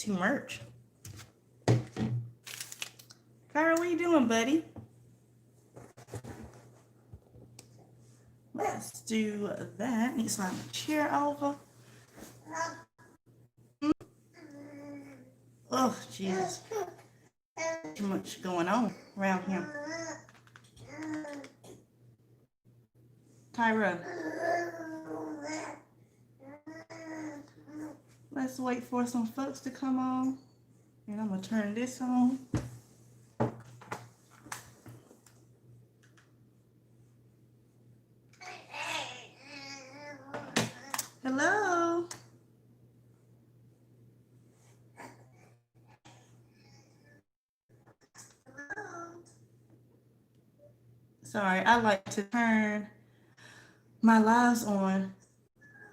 to merge. Kyra, what are you doing, buddy? Let's do that. Need to slide my chair over. Oh, Jesus. Too much going on around here. Kyra. Let's wait for some folks to come on. And I'm going to turn this on. Hello. Sorry, I like to turn my lives on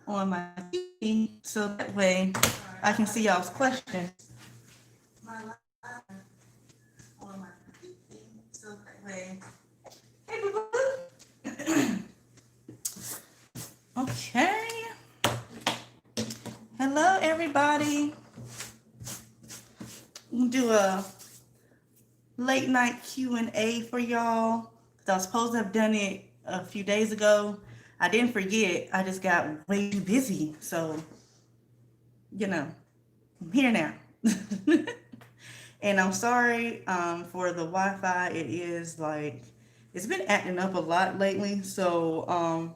my TV so that way I can see y'all's questions. On my TV so that way. Hey, boo-boo. Okay. Hello, everybody. We'll do a late night Q&A for y'all. I was supposed to have done it a few days ago. I didn't forget. I just got way too busy. So, you know, I'm here now. And I'm sorry for the Wi-Fi. It is like, it's been acting up a lot lately. So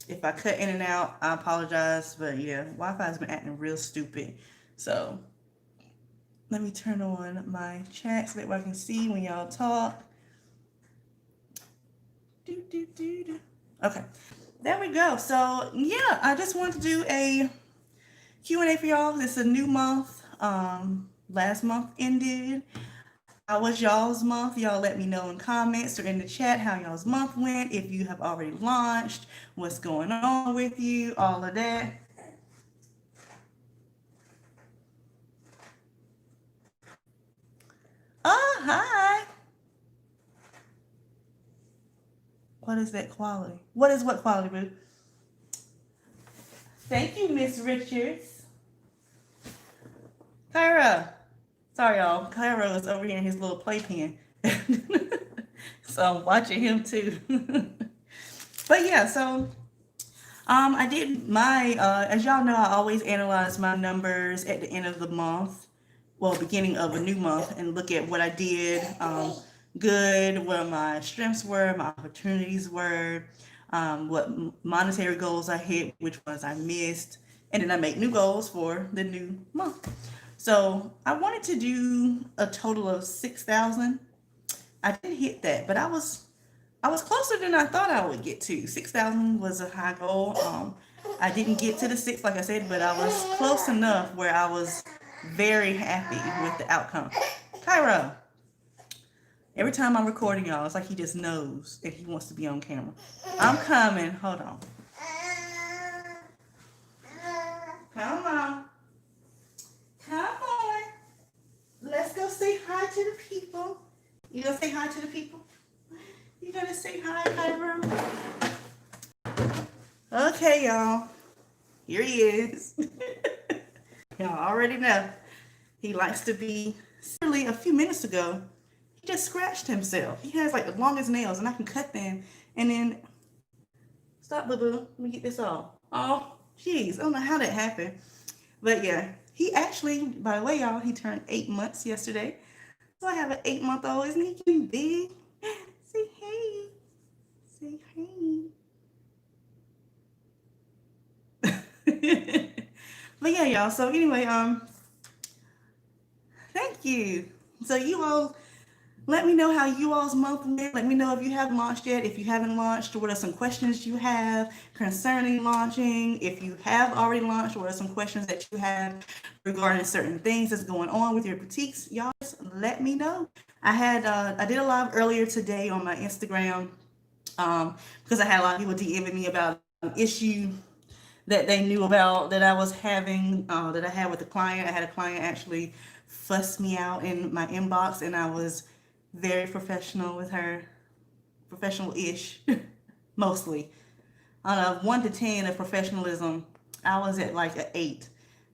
if I cut in and out, I apologize. But yeah, Wi-Fi has been acting real stupid. So let me turn on my chat so that way I can see when y'all talk. Okay, there we go. So yeah, I just wanted to do a Q&A for y'all. This is a new month. Last month ended. How was y'all's month? Y'all let me know in comments or in the chat how y'all's month went. If you have already launched, what's going on with you, all of that. Oh, hi. What is that quality? What is what quality, boo? Thank you, Miss Richards. Kyra. Sorry, y'all. Kyra is over here in his little playpen. So I'm watching him too. But yeah, so I did my, as y'all know, I always analyze my numbers at the end of the month, well, beginning of a new month, and look at what I did good, what my strengths were, my opportunities were, what monetary goals I hit, which ones I missed, and then I make new goals for the new month. So I wanted to do a total of 6,000. I didn't hit that, but I was closer than I thought I would get to. 6,000 was a high goal. I didn't get to the six, like I said, but I was close enough where I was very happy with the outcome. Kyra, every time I'm recording y'all, it's like he just knows that he wants to be on camera. I'm coming. Hold on. Come on. Come on. Let's go say hi to the people. You gonna say hi to the people? You gonna say hi, Kyra? Okay, y'all. Here he is. Y'all already know. He likes to be. Literally a few minutes ago, he just scratched himself. He has like the longest nails, and I can cut them. And then, stop, boo boo. Let me get this off. Oh, jeez. I don't know how that happened. But yeah, he actually, by the way, y'all, he turned 8 months yesterday. So I have an 8-month-old. Isn't he getting big? Say hey. Say hey. But yeah, y'all. So anyway, thank you. So you all let me know how you all's month went. Let me know if you haven't launched yet. If you haven't launched, what are some questions you have concerning launching? If you have already launched, what are some questions that you have regarding certain things that's going on with your boutiques? Y'all just let me know. I did a live earlier today on my Instagram because I had a lot of people DMing me about an issue that they knew about that I was having, that I had with a client. I had a client actually fuss me out in my inbox, and I was very professional with her, professional-ish, mostly. On a 1 to 10 of professionalism, I was at like an 8.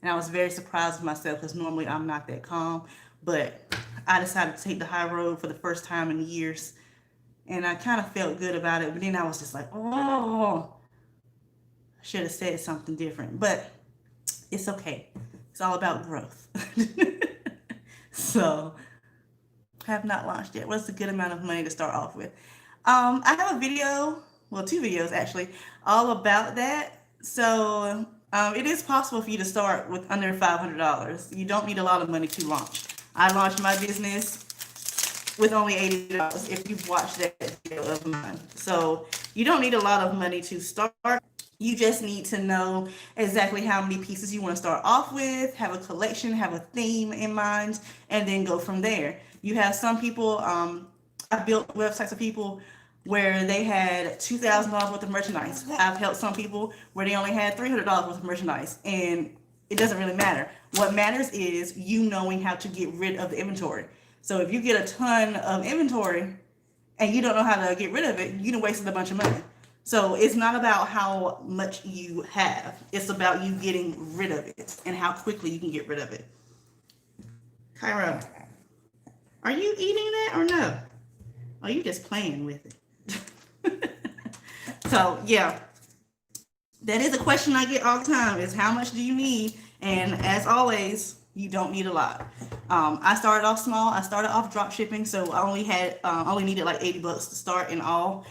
And I was very surprised with myself because normally I'm not that calm. But I decided to take the high road for the first time in years. And I kind of felt good about it. But then I was just like, oh, I should have said something different. But it's okay. It's all about growth. So have not launched yet. What's a good amount of money to start off with? I have a video, well, two videos actually, all about that. So it is possible for you to start with under $500. You don't need a lot of money to launch. I launched my business with only $80 if you've watched that video of mine. So you don't need a lot of money to start. You just need to know exactly how many pieces you want to start off with, have a collection, have a theme in mind, and then go from there. You have some people, I built websites for people where they had $2,000 worth of merchandise. I've helped some people where they only had $300 worth of merchandise, and it doesn't really matter. What matters is you knowing how to get rid of the inventory. So if you get a ton of inventory and you don't know how to get rid of it, you done wasted a bunch of money. So it's not about how much you have. It's about you getting rid of it and how quickly you can get rid of it. Kyra, are you eating that or no? Are you just playing with it? So yeah, that is a question I get all the time is how much do you need? And as always, you don't need a lot. I started off small. I started off drop shipping, so I only needed like $80 to start in all.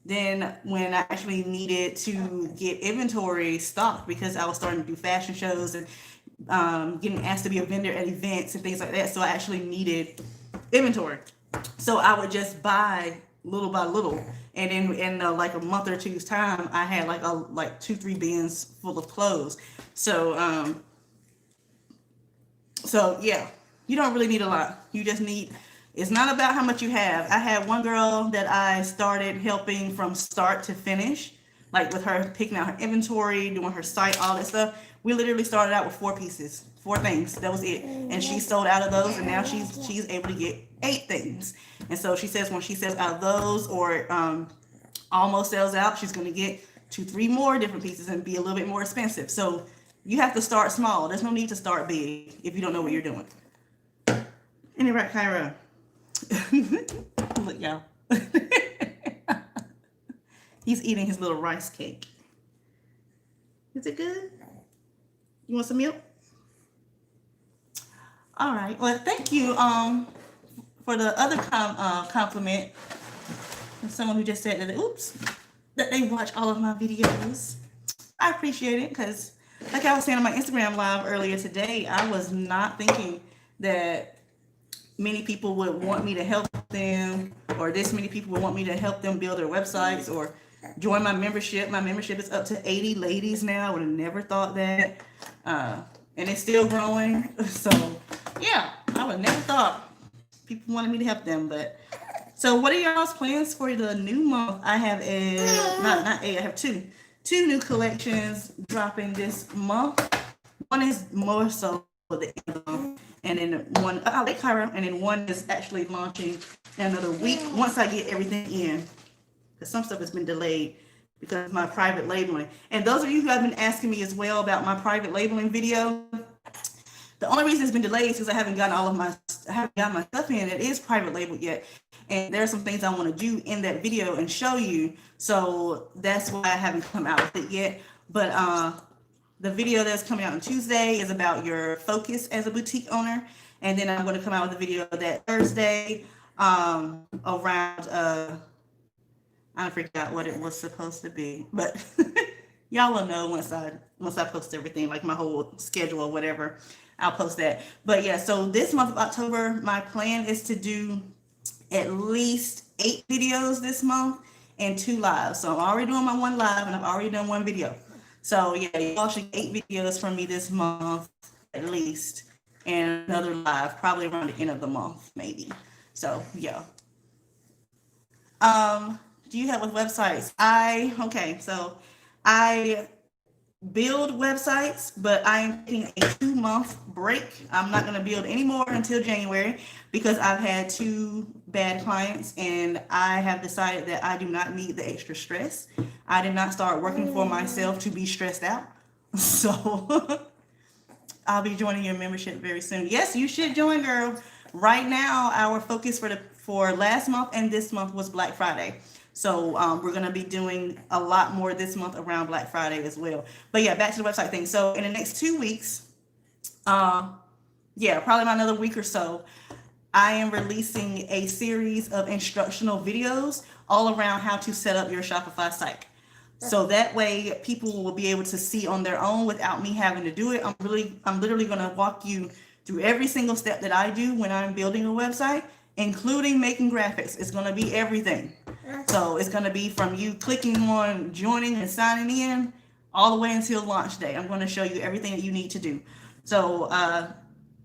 Then when I actually needed to get inventory stocked because I was starting to do fashion shows and getting asked to be a vendor at events and things like that, so I actually needed inventory. So I would just buy little by little, and in like a month or two's time, I had like 2-3 bins full of clothes. So yeah, you don't really need a lot. You just need. It's not about how much you have. I had one girl that I started helping from start to finish, like with her picking out her inventory, doing her site, all that stuff. We literally started out with 4 pieces, 4 things. That was it. And she sold out of those, and now she's able to get 8 things. And so she says when she sells out of those or almost sells out, she's going to get 2-3 more different pieces and be a little bit more expensive. So you have to start small. There's no need to start big if you don't know what you're doing. Any right, Kyra? Look, y'all. He's eating his little rice cake. Is it good? You want some milk? All right. Well, thank you for the other compliment. Someone who just said that they watch all of my videos. I appreciate it because, like I was saying on my Instagram live earlier today, I was not thinking that many people would want me to help them, or this many people would want me to help them build their websites or join my membership. My membership is up to 80 ladies now. I would have never thought that. And it's still growing. So yeah, I would have never thought people wanted me to help them. But so what are y'all's plans for the new month? I have I have two new collections dropping this month. One is more so for the end of the month. And then one, I like Kyra, and then one is actually launching in another week once I get everything in. Because some stuff has been delayed because of my private labeling. And those of you who have been asking me as well about my private labeling video, the only reason it's been delayed is because I haven't gotten my stuff in. It is private labeled yet. And there are some things I want to do in that video and show you. So that's why I haven't come out with it yet. But the video that's coming out on Tuesday is about your focus as a boutique owner. And then I'm going to come out with a video that Thursday around, I forgot what it was supposed to be, but y'all will know once I post everything, like my whole schedule or whatever, I'll post that. But yeah, so this month of October, my plan is to do at least 8 videos this month and 2 lives. So I'm already doing my 1 live and I've already done 1 video. So yeah, y'all should get 8 videos from me this month at least, and another live probably around the end of the month, maybe. So yeah. Do you help with websites? So I build websites, but I am taking a 2-month break. I'm not going to build anymore until January because I've had 2 bad clients and I have decided that I do not need the extra stress. I did not start working for myself to be stressed out. So I'll be joining your membership very soon. Yes, you should join, girl. Right now, our focus for last month and this month was Black Friday. So we're gonna be doing a lot more this month around Black Friday as well. But yeah, back to the website thing. So in the next 2 weeks, uh, yeah, probably about another week or so, I am releasing a series of instructional videos all around how to set up your Shopify site. So that way people will be able to see on their own without me having to do it. I'm literally going to walk you through every single step that I do when I'm building a website, including making graphics. It's going to be everything. So it's going to be from you clicking on joining and signing in all the way until launch day. I'm going to show you everything that you need to do. So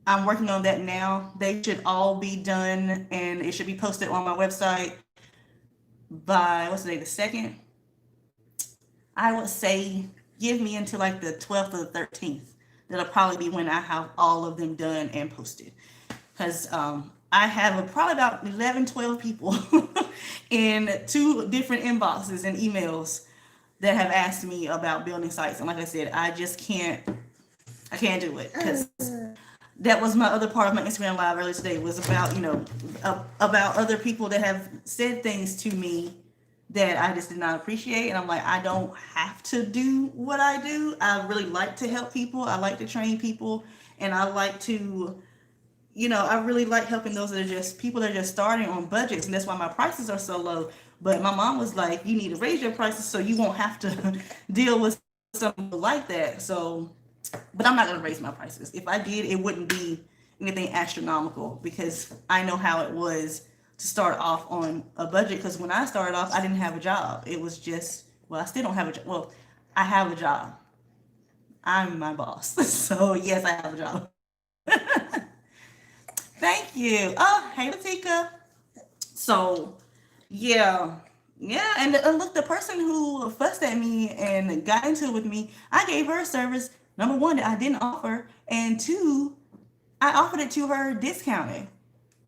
I'm working on that now. They should all be done and it should be posted on my website by, what's the day, the 2nd? I would say give me until like the 12th or the 13th. That'll probably be when I have all of them done and posted. Because I have probably about 11, 12 people in 2 different inboxes and emails that have asked me about building sites. And like I said, I can't do it because that was my other part of my Instagram live earlier today was about, about other people that have said things to me that I just did not appreciate. And I'm like, I don't have to do what I do. I really like to help people. I like to train people. And I like to, I really like helping those that are just people that are just starting on budgets. And that's why my prices are so low. But my mom was like, you need to raise your prices so you won't have to deal with something like that. So, but I'm not going to raise my prices. If I did, it wouldn't be anything astronomical because I know how it was to start off on a budget. Because when I started off, I didn't have a job. It was just, well, I still don't have a job. Well, I have a job. I'm my boss. So yes, I have a job. Thank you. Oh, hey, Latika. So yeah. And look, the person who fussed at me and got into it with me, I gave her a service, number 1, that I didn't offer, and 2, I offered it to her discounted.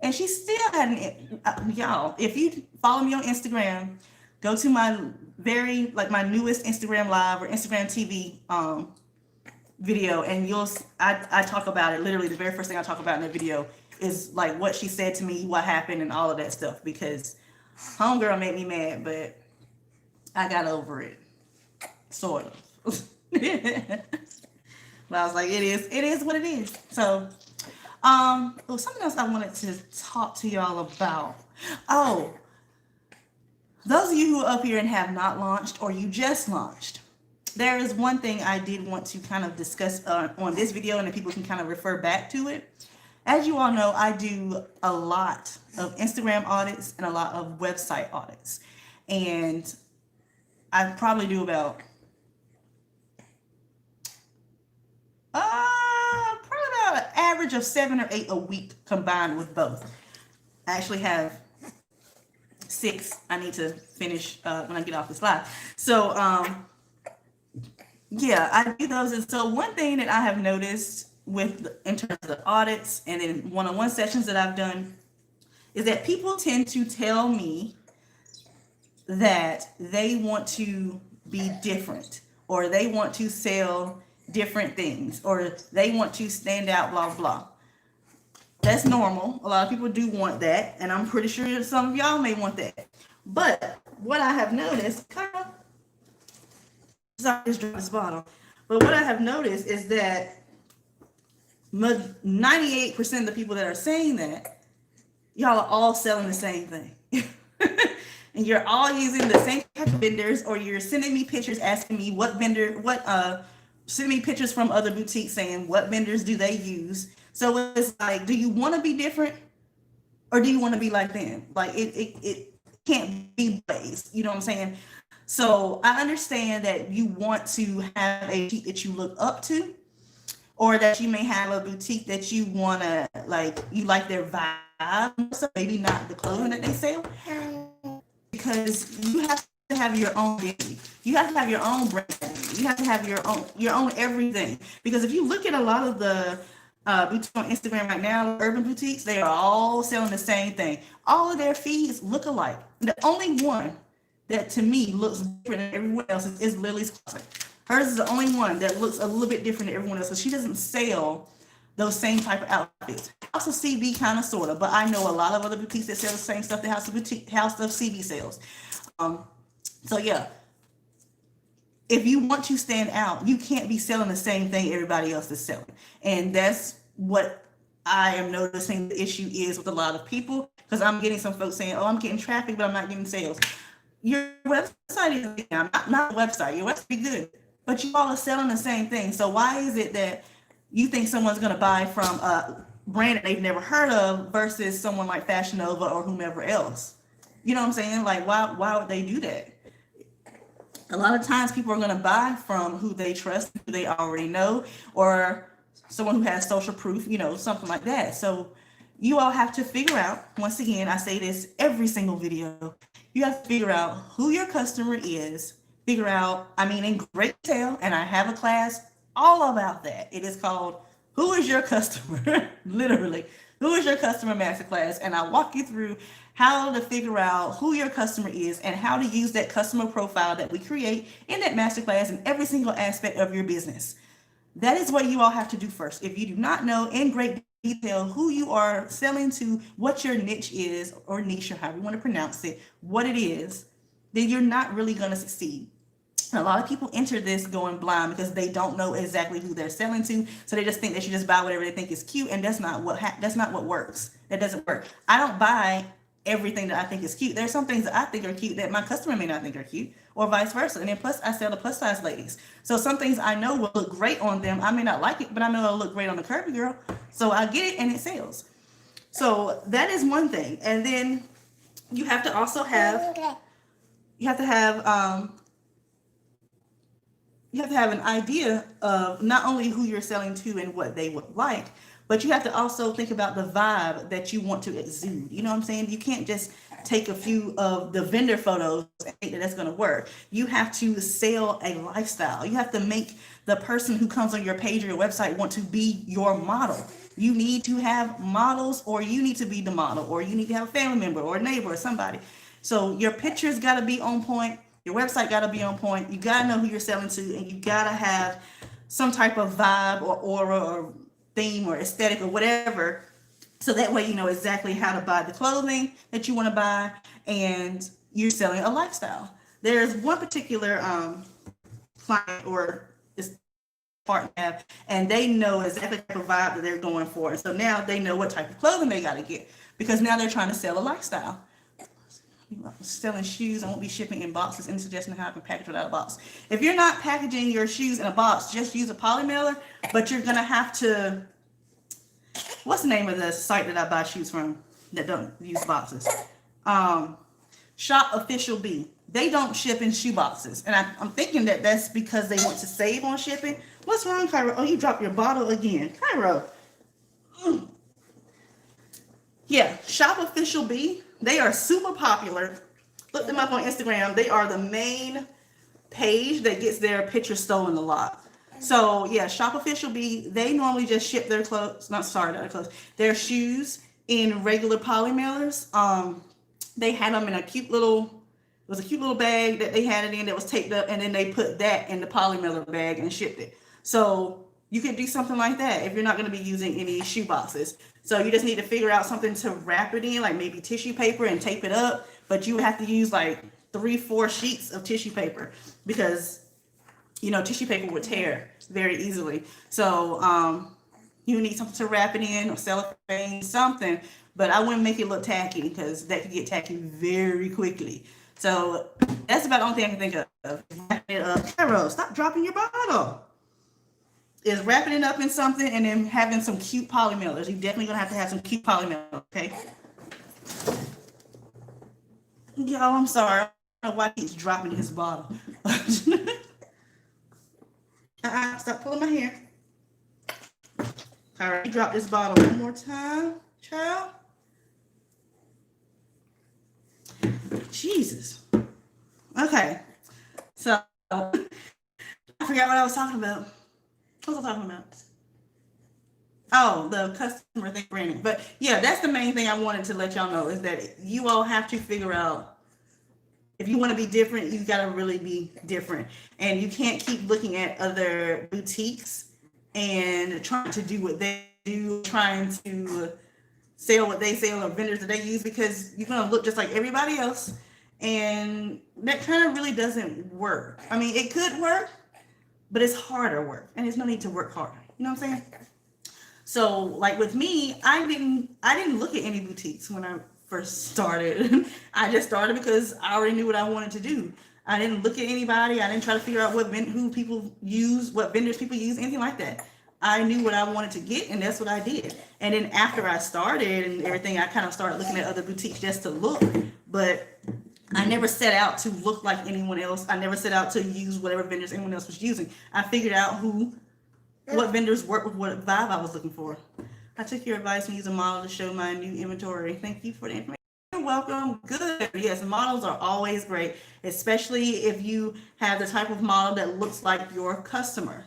And she still hadn't, y'all, if you follow me on Instagram, go to my my newest Instagram live or Instagram TV video, and I talk about it. Literally the very first thing I talk about in the video is like what she said to me, what happened, and all of that stuff, because homegirl made me mad, but I got over it, sort of. But I was like, it is what it is. So something else I wanted to talk to y'all about. Oh, those of you who are up here and have not launched or you just launched, there is one thing I did want to kind of discuss on this video, and that people can kind of refer back to it. As you all know, I do a lot of Instagram audits and a lot of website audits. And I probably do about an average of 7 or 8 a week combined with both. I actually have 6 I need to finish when I get off this live. So yeah, I do those. And so one thing that I have noticed in terms of audits and in one-on-one sessions that I've done is that people tend to tell me that they want to be different, or they want to sell different things, or they want to stand out, blah, blah. That's normal. A lot of people do want that, and I'm pretty sure some of y'all may want that. But what I have noticed, sorry, I just dropped this bottle. But what I have noticed is that 98% of the people that are saying that, y'all are all selling the same thing. And you're all using the same type of vendors, or you're sending me pictures asking me sending me pictures from other boutiques saying what vendors do they use. So it's like, do you want to be different, or do you want to be like them? Like it can't be ways, you know what I'm saying? So I understand that you want to have a boutique that you look up to, or that you may have a boutique that you want to, you like their vibe, so maybe not the clothing that they sell, because you have to have your own identity. You have to have your own brand. You have to have your own everything. Because if you look at a lot of the boutiques on Instagram right now, urban boutiques, they are all selling the same thing. All of their feeds look alike. The only one that to me looks different than everyone else is Lily's Closet. Hers is the only one that looks a little bit different than everyone else. So she doesn't sell those same type of outfits. House of CB kind of sort of, but I know a lot of other boutiques that sell the same stuff that House of CB sells. Um, so yeah, if you want to stand out, you can't be selling the same thing everybody else is selling. And that's what I am noticing the issue is with a lot of people, because I'm getting some folks saying, oh, I'm getting traffic, but I'm not getting sales. Your website is not a website. Your website is good, but you all are selling the same thing. So why is it that you think someone's going to buy from a brand that they've never heard of versus someone like Fashion Nova or whomever else? You know what I'm saying? Like, why would they do that? A lot of times people are going to buy from who they trust, who they already know, or someone who has social proof, something like that. So you all have to figure out, once again, I say this every single video, you have to figure out who your customer is, figure out, in great detail, and I have a class all about that. It is called Who is Your Customer? Literally, Who is Your Customer Masterclass, and I walk you through how to figure out who your customer is and how to use that customer profile that we create in that masterclass in every single aspect of your business. That is what you all have to do first. If you do not know in great detail who you are selling to, what your niche is, or niche, or however you want to pronounce it, what it is, then you're not really going to succeed. A lot of people enter this going blind because they don't know exactly who they're selling to, so they just think they should just buy whatever they think is cute, and that's not what works. That doesn't work. I don't buy everything that I think is cute. There's some things that I think are cute that my customer may not think are cute, or vice versa. And then plus, I sell to plus size ladies, so some things I know will look great on them. I may not like it, but I know it'll look great on the curvy girl, so I get it and it sells. So that is one thing. And then you have to also have an idea of not only who you're selling to and what they would like, but you have to also think about the vibe that you want to exude. You know what I'm saying? You can't just take a few of the vendor photos and think that that's going to work. You have to sell a lifestyle. You have to make the person who comes on your page or your website want to be your model. You need to have models, or you need to be the model, or you need to have a family member or a neighbor or somebody. So your pictures got to be on point. Your website got to be on point. You got to know who you're selling to, and you got to have some type of vibe or aura or theme or aesthetic or whatever. So that way you know exactly how to buy the clothing that you want to buy, and you're selling a lifestyle. There's one particular client or this partner, and they know exactly the type of vibe that they're going for. So now they know what type of clothing they got to get, because now they're trying to sell a lifestyle. Selling shoes, I won't be shipping in boxes. Any suggestion how I can package without a box? If you're not packaging your shoes in a box, just use a poly mailer. But you're gonna have to. What's the name of the site that I buy shoes from that don't use boxes? Shop Official B. They don't ship in shoe boxes, and I'm thinking that that's because they want to save on shipping. What's wrong, Cairo? Oh, you dropped your bottle again, Cairo. Yeah, Shop Official B. They are super popular. Look them up on Instagram. They are the main page that gets their picture stolen a lot. So yeah, Shop Official B. They normally just ship their clothes. Not their clothes. Their shoes in regular poly mailers. They had them in a cute little. It was a cute little bag that they had it in that was taped up, and then they put that in the poly mailer bag and shipped it. So you could do something like that if you're not going to be using any shoe boxes. So you just need to figure out something to wrap it in, like maybe tissue paper, and tape it up. But you have to use like 3-4 sheets of tissue paper, because tissue paper would tear very easily. So you need something to wrap it in, or cellophane, something. But I wouldn't make it look tacky, because that could get tacky very quickly. So that's about the only thing I can think of. Wrapping it up. Carol, stop dropping your bottle. Is wrapping it up in something and then having some cute poly mailers. You're definitely gonna have to have some cute poly mailers, okay? Y'all, I'm sorry. I don't know why he's dropping his bottle. Stop pulling my hair. All right, drop this bottle one more time, child. Jesus. Okay, so I forgot what I was talking about. What was I talking about? Oh, the customer thing, branding. But yeah, that's the main thing I wanted to let y'all know, is that you all have to figure out If you want to be different, you got to really be different. And you can't keep looking at other boutiques and trying to do what they do, trying to sell what they sell or vendors that they use, because you're going to look just like everybody else. And that kind of really doesn't work. I mean, it could work, but it's harder work, and there's no need to work harder. You know what I'm saying? So like with me, I didn't look at any boutiques when I first started. I just started because I already knew what I wanted to do. I didn't look at anybody. I didn't try to figure out who people use, what vendors people use, anything like that. I knew what I wanted to get, and that's what I did. And then after I started and everything, I kind of started looking at other boutiques just to look. But I never set out to look like anyone else. I never set out to use whatever vendors anyone else was using. I figured out what vendors work with what vibe I was looking for. I took your advice and used a model to show my new inventory. Thank you for the information. You're welcome. Good. Yes, models are always great, especially if you have the type of model that looks like your customer.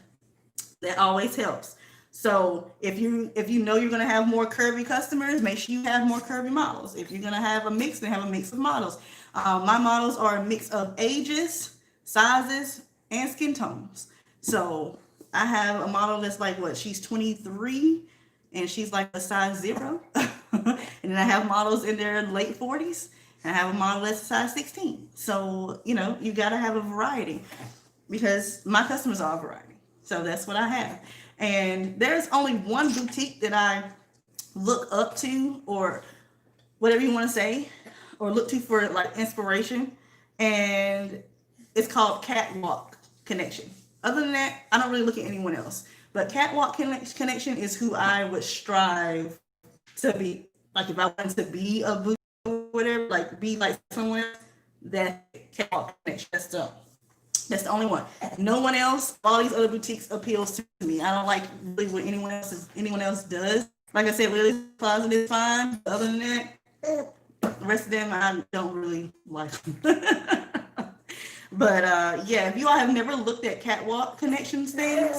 That always helps. So if you know you're going to have more curvy customers, make sure you have more curvy models. If you're going to have a mix, then have a mix of models. My models are a mix of ages, sizes, and skin tones. So I have a model that's like, what, she's 23 and she's like a size 0. And then I have models in their late 40s, and I have a model that's a size 16. So, you got to have a variety, because my customers are a variety. So that's what I have. And there's only one boutique that I look up to, or whatever you want to say, or look to for like inspiration. And it's called Catwalk Connection. Other than that, I don't really look at anyone else. But Catwalk Connection is who I would strive to be. Like if I wanted to be a boutique or whatever, like be like someone else, that Catwalk Connection. That's the only one. No one else, all these other boutiques appeals to me. I don't like really what anyone else does. Like I said, Lily's Closet is fine. Other than that, the rest of them I don't really like. But yeah, if you all have never looked at Catwalk Connections things,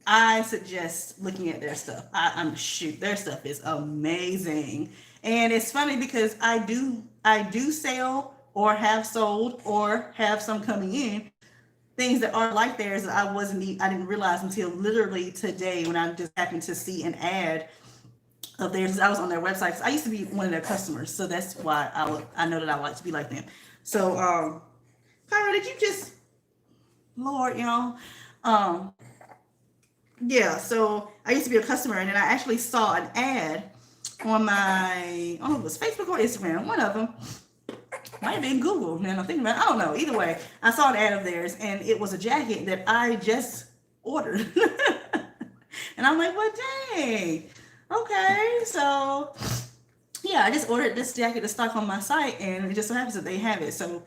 I suggest looking at their stuff. Their stuff is amazing. And it's funny because I do sell or have sold or have some coming in things that are like theirs that I didn't realize until literally today, when I just happened to see an ad of theirs. I was on their website. So I used to be one of their customers, so that's why I know that I like to be like them. So Kyra, did you just, Lord, yeah, so I used to be a customer, and then I actually saw an ad on my, it was Facebook or Instagram, one of them. Might have been Google, man. I'm thinking about it. I don't know. Either way, I saw an ad of theirs, and it was a jacket that I just ordered. And I'm like, well, dang. Okay, so yeah, I just ordered this jacket to stock on my site, and it just so happens that they have it. So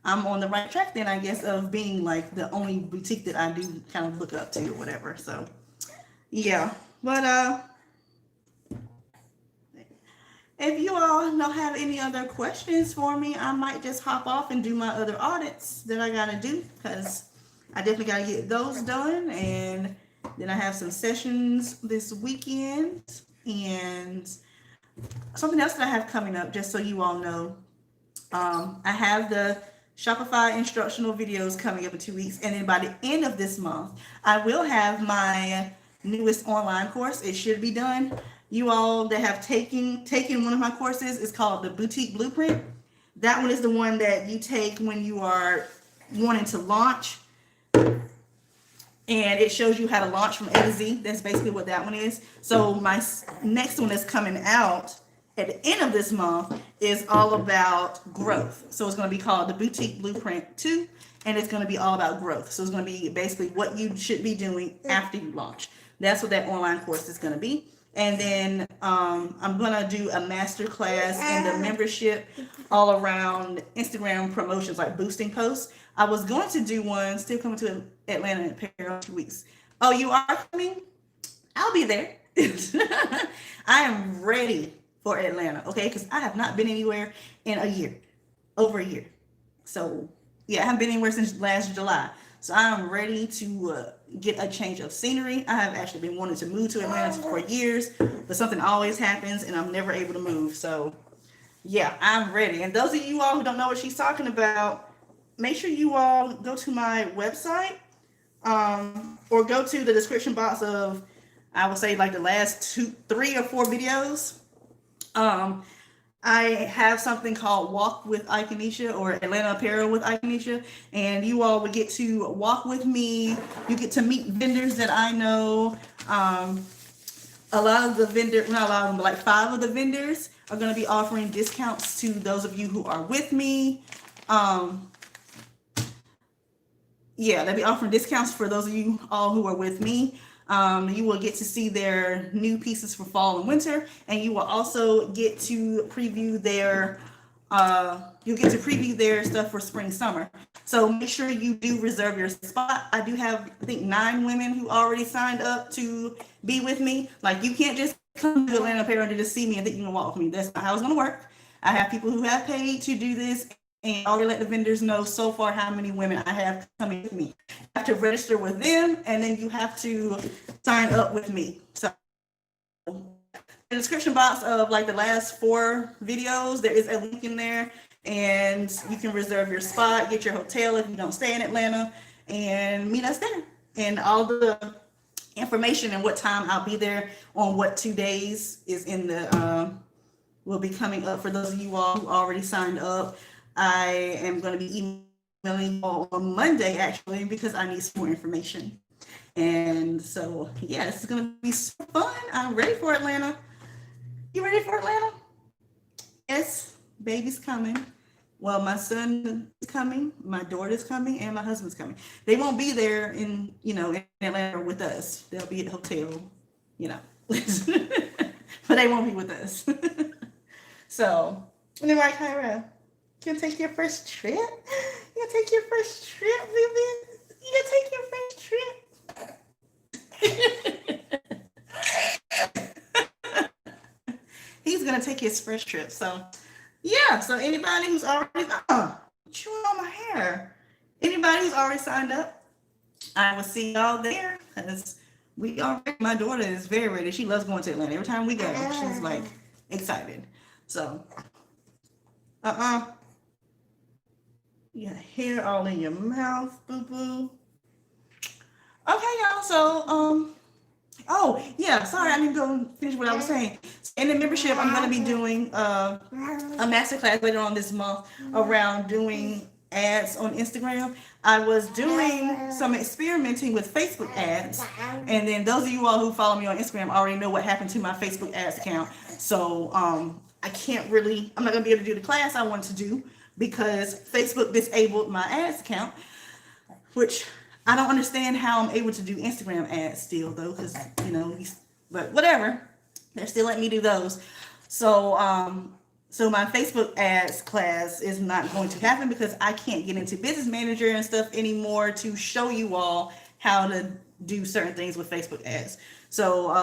I'm on the right track then, I guess, of being like the only boutique that I do kind of look up to or whatever. So yeah, but if you all don't have any other questions for me, I might just hop off and do my other audits that I gotta do, because I definitely gotta get those done. And then I have some sessions this weekend, and something else that I have coming up, just so you all know. I have the Shopify instructional videos coming up in 2 weeks, and then by the end of this month, I will have my newest online course. It should be done. You all that have taken one of my courses, is called the Boutique Blueprint. That one is the one that you take when you are wanting to launch, and it shows you how to launch from A to Z. That's basically what that one is. So my next one that's coming out at the end of this month is all about growth. So it's going to be called the Boutique Blueprint 2, and it's going to be all about growth. So it's going to be basically what you should be doing after you launch. That's what that online course is going to be. And then I'm going to do a master class in the membership all around Instagram promotions, like boosting posts. I was going to do one, still coming to Atlanta in a pair of 2 weeks. Oh, you are coming? I'll be there. I am ready for Atlanta, okay? Because I have not been anywhere in a year, over a year. So yeah, I haven't been anywhere since last July. So I'm ready to get a change of scenery. I have actually been wanting to move to Atlanta for years, but something always happens and I'm never able to move. So Yeah, I'm ready. And those of you all who don't know what she's talking about, make sure you all go to my website, or go to the description box of, I would say, like the last 3 or 4 videos. Um, I have something called Walk with Ikenisha, or Atlanta Apparel with Ikenisha, and you all would get to walk with me. You get to meet vendors that I know. A lot of the vendors, not a lot of them, but like 5 of the vendors are going to be offering discounts to those of you who are with me. Um, yeah, they'll be offering discounts for those of you all who are with me. You will get to see their new pieces for fall and winter, and you will also get to preview their you'll get to preview their stuff for spring summer. So make sure you do reserve your spot. I do have, I think, 9 women who already signed up to be with me. Like, you can't just come to Atlanta Apparel and just see me and think you can walk with me. That's not how it's going to work. I have people who have paid to do this, and already let the vendors know so far how many women I have coming with me. You have to register with them, and then you have to sign up with me. So the description box of like the last 4 videos, there is a link in there, and you can reserve your spot, get your hotel if you don't stay in Atlanta, and meet us there. And all the information and what time I'll be there on what 2 days is in the will be coming up for those of you all who already signed up. I am going to be emailing you all on Monday, actually, because I need some more information. And so, yeah, this is going to be so fun. I'm ready for Atlanta. You ready for Atlanta? Yes, baby's coming. Well, my son is coming, my daughter's coming, and my husband's coming. They won't be there in Atlanta with us. They'll be at the hotel, you know. But they won't be with us. So, and then, right, Kyra, you gonna take your first trip? You gonna take your first trip, baby? You gonna take your first trip? He's gonna take his first trip. So, yeah. So anybody who's already chewing on my hair, anybody who's already signed up, I will see y'all there, because we already. My daughter is very ready. She loves going to Atlanta. Every time we go, she's like excited. So, you got hair all in your mouth, boo boo. Okay, y'all. So, oh, yeah, sorry, I didn't go finish what I was saying. In the membership, I'm going to be doing a masterclass later on this month around doing ads on Instagram. I was doing some experimenting with Facebook ads, and then those of you all who follow me on Instagram already know what happened to my Facebook ads account. So I can't really, I'm not going to be able to do the class I want to do because Facebook disabled my ads account, which I don't understand how I'm able to do Instagram ads still, though, because, but whatever. They're still letting me do those. So, so my Facebook ads class is not going to happen because I can't get into Business Manager and stuff anymore to show you all how to do certain things with Facebook ads. So,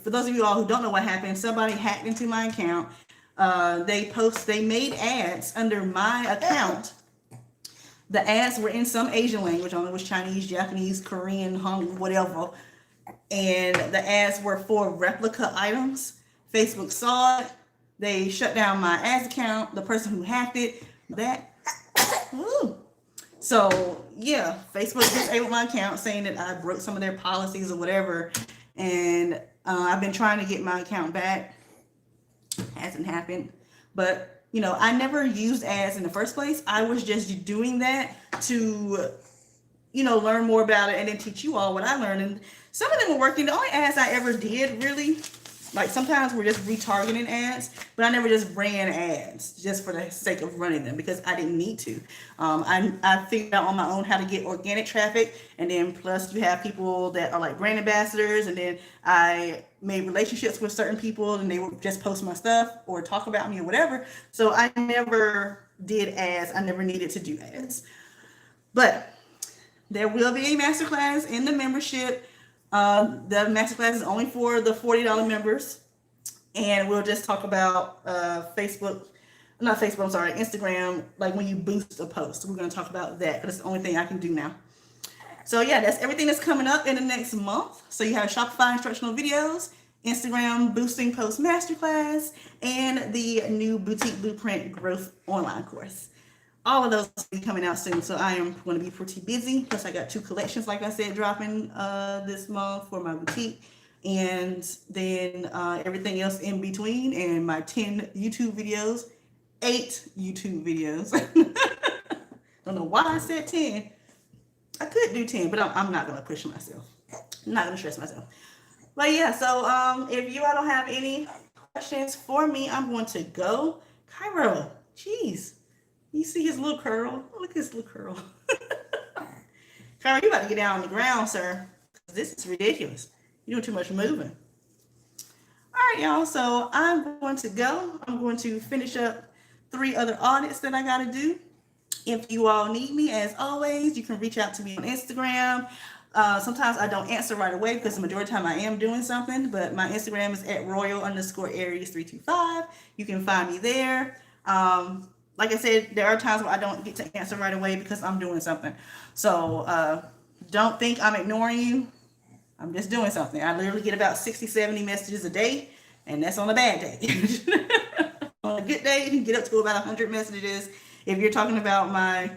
for those of you all who don't know what happened, somebody hacked into my account. They made ads under my account. The ads were in some Asian language. I don't know if it was Chinese, Japanese, Korean, Hong, whatever. And the ads were for replica items. Facebook saw it. They shut down my ads account. The person who hacked it, So, yeah, Facebook disabled my account saying that I broke some of their policies or whatever. And I've been trying to get my account back. Hasn't happened. But I never used ads in the first place. I was just doing that to, learn more about it and then teach you all what I learned. And some of them were working. The only ads I ever did really, like sometimes we're just retargeting ads, but I never just ran ads just for the sake of running them because I didn't need to. I figured out on my own how to get organic traffic, and then plus you have people that are like brand ambassadors, and then I made relationships with certain people and they would just post my stuff or talk about me or whatever. So I never did ads. I never needed to do ads. But there will be a masterclass in the membership. The masterclass is only for the $40 members. And we'll just talk about Instagram, like when you boost a post. We're going to talk about that because it's the only thing I can do now. So yeah, that's everything that's coming up in the next month. So you have Shopify instructional videos, Instagram Boosting Post Masterclass, and the new Boutique Blueprint Growth online course. All of those will be coming out soon, so I am going to be pretty busy. Plus, I got 2 collections, like I said, dropping this month for my boutique, and then everything else in between, and my 10 YouTube videos, 8 YouTube videos. Don't know why I said 10. I could do 10, but I'm not going to push myself. I'm not going to stress myself. But yeah, so if you all don't have any questions for me, I'm going to go. Cairo, jeez. You see his little curl? Look at his little curl. Cairo, you about to get down on the ground, sir. This is ridiculous. You're doing too much moving. All right, y'all. So I'm going to go. I'm going to finish up 3 other audits that I got to do. If you all need me, as always, you can reach out to me on Instagram. Sometimes I don't answer right away because the majority of the time I am doing something, but my Instagram is at royal_aries325. You can find me there. Like I said, there are times where I don't get to answer right away because I'm doing something. So don't think I'm ignoring you. I'm just doing something. I literally get about 60, 70 messages a day, and that's on a bad day. On a good day, you can get up to about 100 messages. If you're talking about my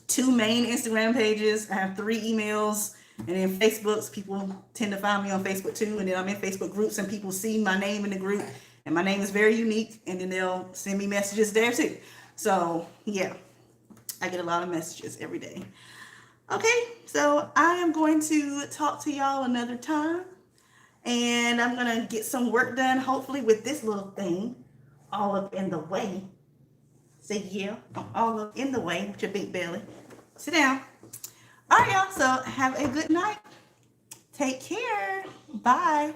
2 main Instagram pages, I have 3 emails, and then Facebooks, people tend to find me on Facebook too, and then I'm in Facebook groups and people see my name in the group, and my name is very unique, and then they'll send me messages there too. So yeah, I get a lot of messages every day. Okay, so I am going to talk to y'all another time, and I'm going to get some work done, hopefully with this little thing all up in the way. Say yeah, I'm all up in the way with your big belly. Sit down. All right, y'all. So have a good night. Take care. Bye.